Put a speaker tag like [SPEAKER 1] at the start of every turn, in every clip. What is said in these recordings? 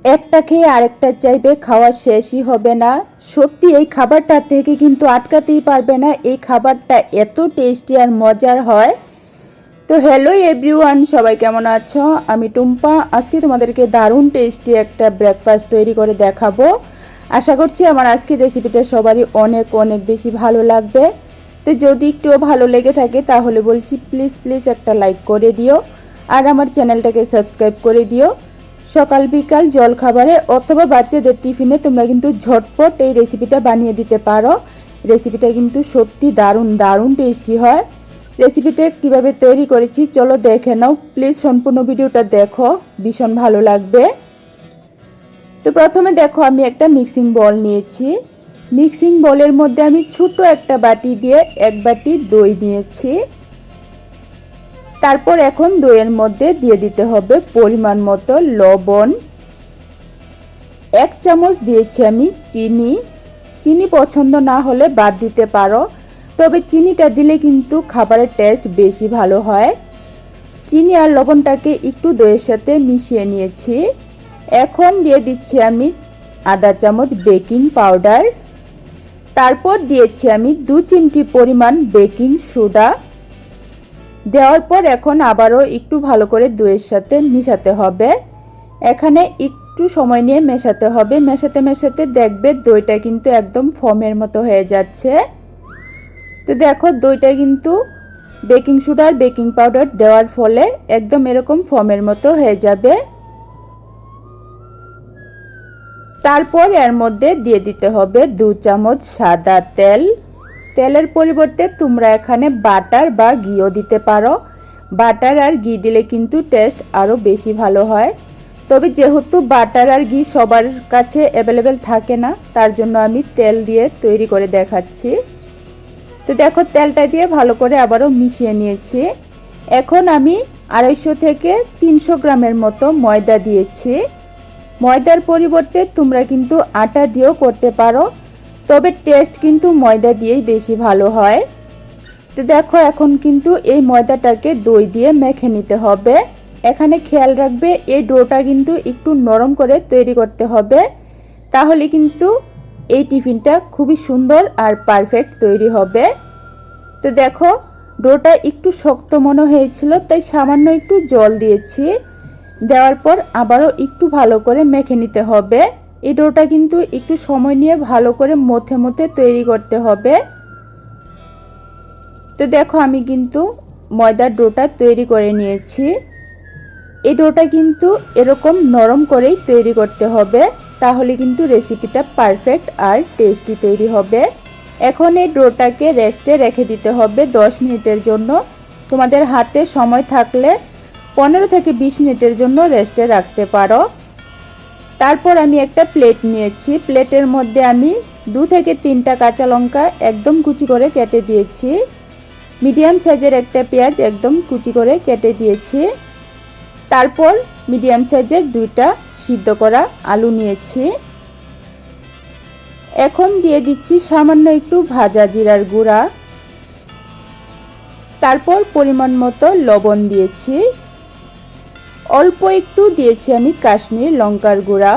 [SPEAKER 1] একটা খেয়ে আরেকটা চাইবে, খাওয়া শেষই হবে না। সত্যি এই খাবারটা থেকে কিন্তু আটকাতেই পারবে না, এই খাবারটা এত টেস্টি আর মজার হয়। তো হ্যালো এভরিওয়ান, সবাই কেমন আছো? আমি টুম্পা। আজকে তোমাদেরকে দারুণ টেস্টি একটা ব্রেকফাস্ট তৈরি করে দেখাবো। আশা করছি আমার আজকের রেসিপিটা সবারই অনেক অনেক বেশি ভালো লাগবে। তো যদি একটুও ভালো লেগে থাকে তাহলে বলছি প্লিজ প্লিজ একটা লাইক করে দিও আর আমার চ্যানেলটাকে সাবস্ক্রাইব করে দিও। সকাল বিকাল জলখাবারে অথবা বাচ্চাদের টিফিনে তোমরা কিন্তু ঝটপট এই রেসিপিটা বানিয়ে দিতে পারো। রেসিপিটা কিন্তু সত্যি দারুণ দারুণ টেস্টি হয়। রেসিপিটা কিভাবে তৈরি করেছি চলো দেখে নাও। প্লিজ সম্পূর্ণ ভিডিওটা দেখো, ভীষণ ভালো লাগবে। তো প্রথমে দেখো আমি একটা মিক্সিং বল নিয়েছি। মিক্সিং বলের মধ্যে আমি ছোট একটা বাটি দিয়ে এক বাটি দই নিয়েছি। তারপর এখন দইয়ের মধ্যে দিয়ে দিতে হবে পরিমাণ মতো লবণ। 1 চামচ দিয়েছি আমি চিনি। চিনি পছন্দ না হলে বাদ দিতে পারো, তবে চিনিটা দিলে কিন্তু খাবারের টেস্ট বেশি ভালো হয়। চিনি আর লবণটাকে একটু দইয়ের সাথে মিশিয়ে নিয়েছি। এখন দিয়ে দিচ্ছি আমি আধা চামচ বেকিং পাউডার। তারপর দিয়েছি আমি 2 চিমটি পরিমাণ বেকিং সোডা। দেওয়ার পর এখন আবারও একটু ভালো করে দইয়ের সাথে মিশাতে হবে। এখানে একটু সময় নিয়ে মেশাতে হবে। মেশাতে মেশাতে দেখবে দইটা কিন্তু একদম ফোমের মতো হয়ে যাচ্ছে। তো দেখো দইটা কিন্তু বেকিং সোডা আর বেকিং পাউডার দেওয়ার ফলে একদম এরকম ফোমের মতো হয়ে যাবে। তারপর এর মধ্যে দিয়ে দিতে হবে 2 চামচ সাদা তেল। তেলের পরিবর্তে তোমরা এখানে বাটার বা ঘিও দিতে পারো। বাটার আর ঘি দিলে কিন্তু টেস্ট আরও বেশি ভালো হয়। তবে যেহেতু বাটার আর ঘি সবার কাছে অ্যাভেলেবেল থাকে না, তার জন্য আমি তেল দিয়ে তৈরি করে দেখাচ্ছি। তো দেখো তেলটা দিয়ে ভালো করে আবারও মিশিয়ে নিয়েছি। এখন আমি 250 থেকে 300 গ্রামের মতো ময়দা দিয়েছি। ময়দার পরিবর্তে তোমরা কিন্তু আটা দিয়েও করতে পারো, তবে টেস্ট কিন্তু ময়দা দিয়েই বেশি ভালো হয়। তো দেখো এখন কিন্তু এই ময়দাটাকে দই দিয়ে মেখে নিতে হবে। এখানে খেয়াল রাখবে এই ডোটা কিন্তু একটু নরম করে তৈরি করতে হবে, তাহলে কিন্তু এই টিফিনটা খুবই সুন্দর আর পারফেক্ট তৈরি হবে। তো দেখো ডোটা একটু শক্ত মনে হয়েছিল, তাই সামান্য একটু জল দিয়েছি। দেওয়ার পর আবারও একটু ভালো করে মেখে নিতে হবে। এই ডোটা কিন্তু একটু সময় নিয়ে ভালো করে মথে মথে তৈরি করতে হবে। তো দেখো আমি কিন্তু ময়দার ডোটা তৈরি করে নিয়েছি। এই ডোটা কিন্তু এরকম নরম করেই তৈরি করতে হবে, তাহলে কিন্তু রেসিপিটা পারফেক্ট আর টেস্টি তৈরি হবে। এখন এই ডোটাকে রেস্টে রেখে দিতে হবে 10 মিনিটের জন্য। তোমাদের হাতে সময় থাকলে 15 থেকে 20 মিনিটের জন্য রেস্টে রাখতে পারো। তারপর আমি একটা প্লেট নিয়েছি। প্লেটের মধ্যে আমি 2 থেকে 3টা কাঁচা লঙ্কা একদম কুচি করে কেটে দিয়েছি। মিডিয়াম সাইজের একটা পেঁয়াজ একদম কুচি করে কেটে দিয়েছি। তারপর মিডিয়াম সাইজের 2টা সিদ্ধ করা আলু নিয়েছি। এখন দিয়ে দিচ্ছি সামান্য একটু ভাজা জিরার গুঁড়া। তারপর পরিমাণ মতো লবণ দিয়েছি। অল্প একটু দিয়েছি আমি কাশ্মীরি লঙ্কার গুঁড়া।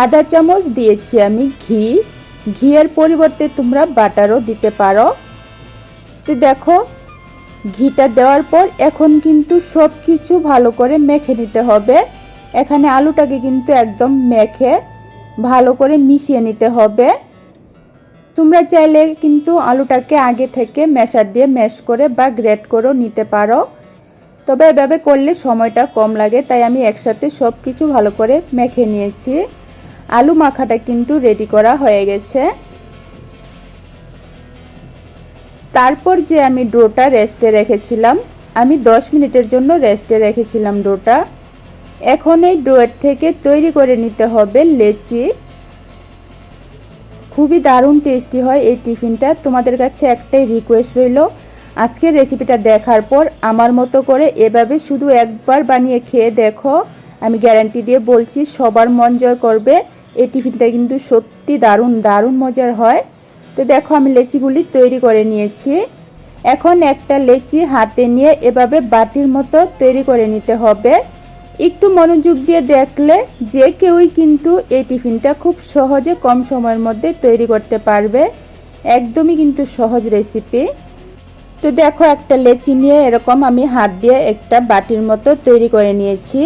[SPEAKER 1] আধা চামচ দিয়েছি আমি ঘি। ঘিয়ের পরিবর্তে তোমরা বাটারও দিতে পারো। তো দেখো ঘিটা দেওয়ার পর এখন কিন্তু সব কিছু ভালো করে মেখে নিতে হবে। এখানে আলুটাকে কিন্তু একদম মেখে ভালো করে মিশিয়ে নিতে হবে। তোমরা চাইলে কিন্তু আলুটাকে আগে থেকে ম্যাশার দিয়ে ম্যাশ করে বা গ্রেট করেও নিতে পারো, তবে এভাবে করলে সময়টা কম লাগে, তাই আমি একসাথে সব কিছু ভালো করে মেখে নিয়েছি। আলু মাখাটা কিন্তু রেডি করা হয়ে গেছে। তারপর যে আমি ডোটা রেস্টে রেখেছিলাম, আমি 10 মিনিটের জন্য রেস্টে রেখেছিলাম ডোটা। এখন এই ডোয়ের থেকে তৈরি করে নিতে হবে লেচি। খুবই দারুণ টেস্টি হয় এই টিফিনটা। তোমাদের কাছে একটাই রিকোয়েস্ট রইল, আজকের রেসিপিটা দেখার পর আমার মতো করে এভাবে শুধু একবার বানিয়ে খেয়ে দেখো। আমি গ্যারান্টি দিয়ে বলছি সবার মন জয় করবে। এই টিফিনটা কিন্তু সত্যি দারুণ দারুণ মজার হয়। তো দেখো আমি লেচিগুলি তৈরি করে নিয়েছি। এখন একটা লেচি হাতে নিয়ে এভাবে বাটির মতো তৈরি করে নিতে হবে। একটু মনোযোগ দিয়ে দেখলে যে কেউই কিন্তু এই টিফিনটা খুব সহজে কম সময়ের মধ্যে তৈরি করতে পারবে। একদমই কিন্তু সহজ রেসিপি। তো দেখো একটা লেচি নিয়ে এরকম আমি হাত দিয়ে একটা বাটির মতো তৈরি করে নিয়েছি।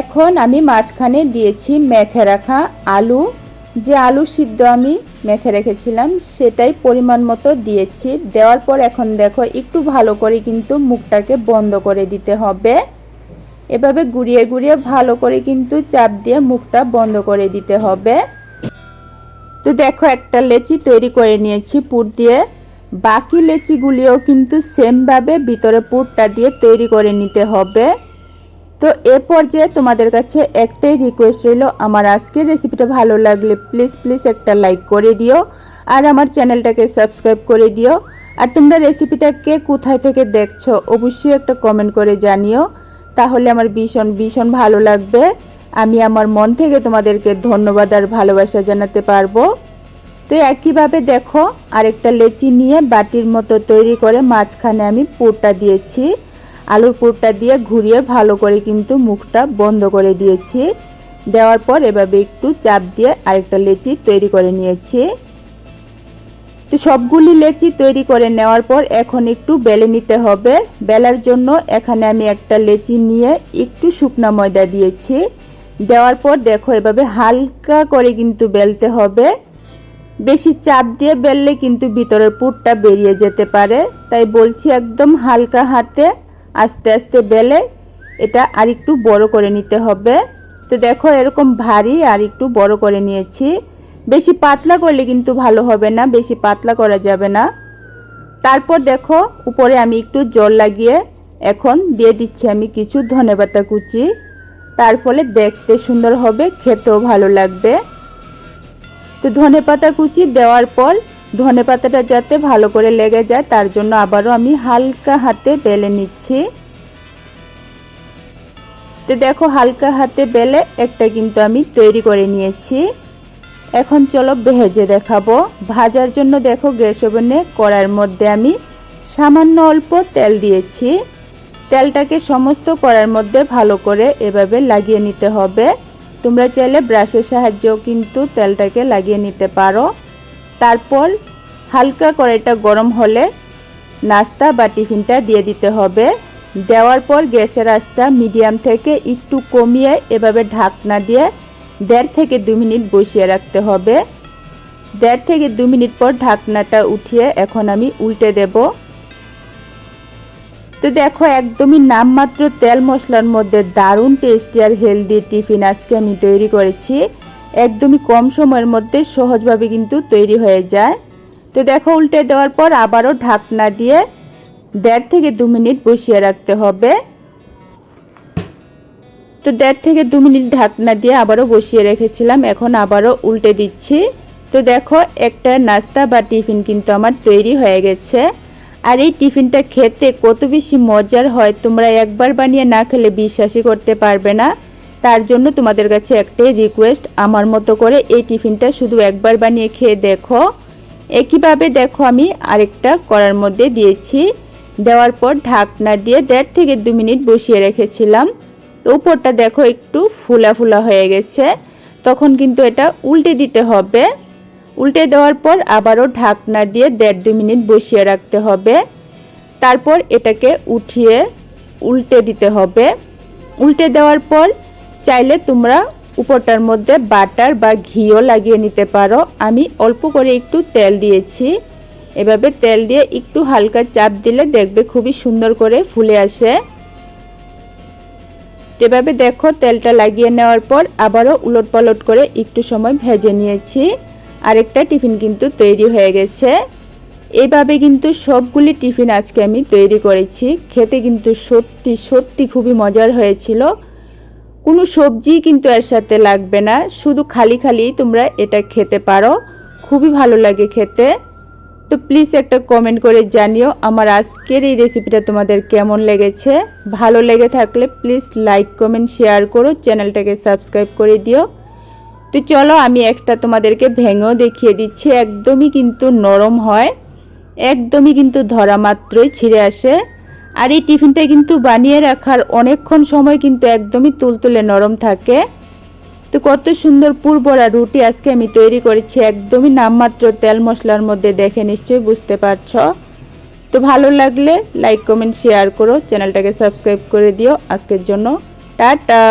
[SPEAKER 1] এখন আমি মাঝখানে দিয়েছি মেখে রাখা আলু। যে আলু সিদ্ধ আমি মেখে রেখেছিলাম সেটাই পরিমাণ মতো দিয়েছি। দেওয়ার পর এখন দেখো একটু ভালো করে কিন্তু মুখটাকে বন্ধ করে দিতে হবে। এভাবে ঘুরিয়ে ঘুরিয়ে ভালো করে কিন্তু চাপ দিয়ে মুখটা বন্ধ করে দিতে হবে। তো দেখো একটা লেচি তৈরি করে নিয়েছি পুর দিয়ে। বাকি লেচিগুলিও কিন্তু সেমভাবে ভিতরে পুরটা দিয়ে তৈরি করে নিতে হবে। তো এ পর্যায়ে তোমাদের কাছে একটাই রিকোয়েস্ট রইল, আমার আজকের রেসিপিটা ভালো লাগলে প্লিজ একটা লাইক করে দিও আর আমার চ্যানেলটাকে সাবস্ক্রাইব করে দিও। আর তোমরা রেসিপিটাকে কোথায় থেকে দেখছো অবশ্যই একটা কমেন্ট করে জানিও, তাহলে আমার ভীষণ ভালো লাগবে। আমি আমার মন থেকে তোমাদেরকে ধন্যবাদ আর ভালোবাসা জানাতে পারবো। তো একইভাবে দেখো আরেকটা লেচি নিয়ে বাটির মতো তৈরি করে মাঝখানে আমি পুরটা দিয়েছি। আলুর পুরটা দিয়ে ঘুরিয়ে ভালো করে কিন্তু মুখটা বন্ধ করে দিয়েছি। দেওয়ার পর এভাবে একটু চাপ দিয়ে আরেকটা লেচি তৈরি করে নিয়েছি। তো সবগুলি লেচি তৈরি করে নেওয়ার পর এখন একটু বেলে নিতে হবে। বেলার জন্য এখানে আমি একটা লেচি নিয়ে একটু শুকনা ময়দা দিয়েছি। দেওয়ার পর দেখো এভাবে হালকা করে কিন্তু বেলতে হবে। বেশি চাপ দিয়ে বেললে কিন্তু ভিতরের পুরটা বেরিয়ে যেতে পারে, তাই বলছি একদম হালকা হাতে আস্তে আস্তে বেলে এটা আর একটু বড় করে নিতে হবে। তো দেখো এরকম ভারী আর একটু বড় করে নিয়েছি। বেশি পাতলা করলে কিন্তু ভালো হবে না, বেশি পাতলা করা যাবে না। তারপর দেখো উপরে আমি একটু জল লাগিয়ে এখন দিয়ে দিচ্ছি আমি কিছু ধনেপাতা কুচি। তার ফলে দেখতে সুন্দর হবে, খেতেও ভালো লাগবে। তো ধনেপাতা কুচি দেওয়ার পর ধনেপাতাটা যাতে ভালো করে লেগে যায় তার জন্য আবারও আমি হালকা হাতে বেলে নিচ্ছি। তো দেখো হালকা হাতে বেলে একটা কিন্তু আমি তৈরি করে নিয়েছি। এখন চলো ভেজে দেখাবো। ভাজার জন্য দেখো গ্যাস ওভেনে কড়াইয়ের মধ্যে আমি সামান্য অল্প তেল দিয়েছি। তেলটাকে সমস্ত কড়াইয়ের মধ্যে ভালো করে এভাবে লাগিয়ে নিতে হবে। তোমরা চাইলে ব্রাশের সাহায্যেও কিন্তু তেলটাকে লাগিয়ে নিতে পারো। তারপর হালকা কড়াইটা গরম হলে নাস্তা বা টিফিনটা দিয়ে দিতে হবে। দেওয়ার পর গ্যাসের আঁচটা মিডিয়াম থেকে একটু কমিয়ে এভাবে ঢাকনা দিয়ে 1.5 থেকে 2 মিনিট বসিয়ে রাখতে হবে। 1.5 থেকে 2 মিনিট পর ঢাকনাটা উঠিয়ে এখন আমি উল্টে দেব। তো দেখো একদমই নামমাত্র তেল মশলার মধ্যে দারুণ টেস্টি আর হেলদি টিফিন আজকে আমি তৈরি করেছি। একদমই কম সময়ের মধ্যে সহজভাবে কিন্তু তৈরি হয়ে যায়। তো দেখো উল্টে দেওয়ার পর আবারও ঢাকনা দিয়ে 1.5 থেকে 2 মিনিট বসিয়ে রাখতে হবে। তো 1.5 থেকে 2 মিনিট ঢাকনা দিয়ে আবারও বসিয়ে রেখেছিলাম, এখন আবারও উল্টে দিচ্ছি। তো দেখো একটা নাস্তা বা টিফিন কিন্তু আমার তৈরি হয়ে গেছে। আর এই টিফিনটা খেতে কত বেশি মজার হয় তোমরা একবার বানিয়ে না খেলে বিশ্বাসই করতে পারবে না। তার জন্য তোমাদের কাছে একটাই রিকোয়েস্ট, আমার মতো করে এই টিফিনটা শুধু একবার বানিয়ে খেয়ে দেখো। একইভাবে দেখো আমি আরেকটা কড়ার মধ্যে দিয়েছি। দেওয়ার পর ঢাকনা দিয়ে 1.5 থেকে 2 মিনিট বসিয়ে রেখেছিলাম। তো উপরটা দেখো একটু ফুলা ফুলা হয়ে গেছে, তখন কিন্তু এটা উল্টে দিতে হবে। উল্টে দেওয়ার পর আবারও ঢাকনা দিয়ে 1.5-2 মিনিট বসিয়ে রাখতে হবে। তারপর এটাকে উঠিয়ে উল্টে দিতে হবে। উল্টে দেওয়ার পর চাইলে তোমরা উপরটার মধ্যে বাটার বা ঘিও লাগিয়ে নিতে পারো। আমি অল্প করে একটু তেল দিয়েছি। এভাবে তেল দিয়ে একটু হালকা চাপ দিলে দেখবে খুবই সুন্দর করে ফুলে আসে। এভাবে দেখো তেলটা লাগিয়ে নেওয়ার পর আবারও উলটপালট করে একটু সময় ভেজে নিয়েছি। আরেকটা টিফিন কিন্তু তৈরি হয়ে গেছে। এইভাবে কিন্তু সবগুলি টিফিন আজকে আমি তৈরি করেছি। খেতে কিন্তু সত্যি খুবই মজার হয়েছিল। কোনো সবজি কিন্তু এর সাথে লাগবে না, শুধু খালি তোমরা এটা খেতে পারো, খুবই ভালো লাগে খেতে। তো প্লিজ একটা কমেন্ট করে জানিও আমার আজকের এই রেসিপিটা তোমাদের কেমন লেগেছে। ভালো লেগে থাকলে প্লিজ লাইক কমেন্ট শেয়ার করো, চ্যানেলটাকে সাবস্ক্রাইব করে দিও। তো চলো আমি একটা তোমাদেরকে ভেঙেও দেখিয়ে দিচ্ছি। একদমই কিন্তু নরম হয়, একদমই কিন্তু ধরা মাত্রই ছিঁড়ে আসে। আর এই টিফিনটা কিন্তু বানিয়ে রাখার অনেকক্ষণ সময় কিন্তু একদমই তুলতুলে নরম থাকে। তো কত সুন্দর পুরভরা রুটি আজকে আমি তৈরি করেছি, একদমই নামমাত্র তেল মশলার মধ্যে, দেখে নিশ্চয়ই বুঝতে পারছো। তো ভালো লাগলে লাইক কমেন্ট শেয়ার করো, চ্যানেলটাকে সাবস্ক্রাইব করে দিও। আজকের জন্য টাটা।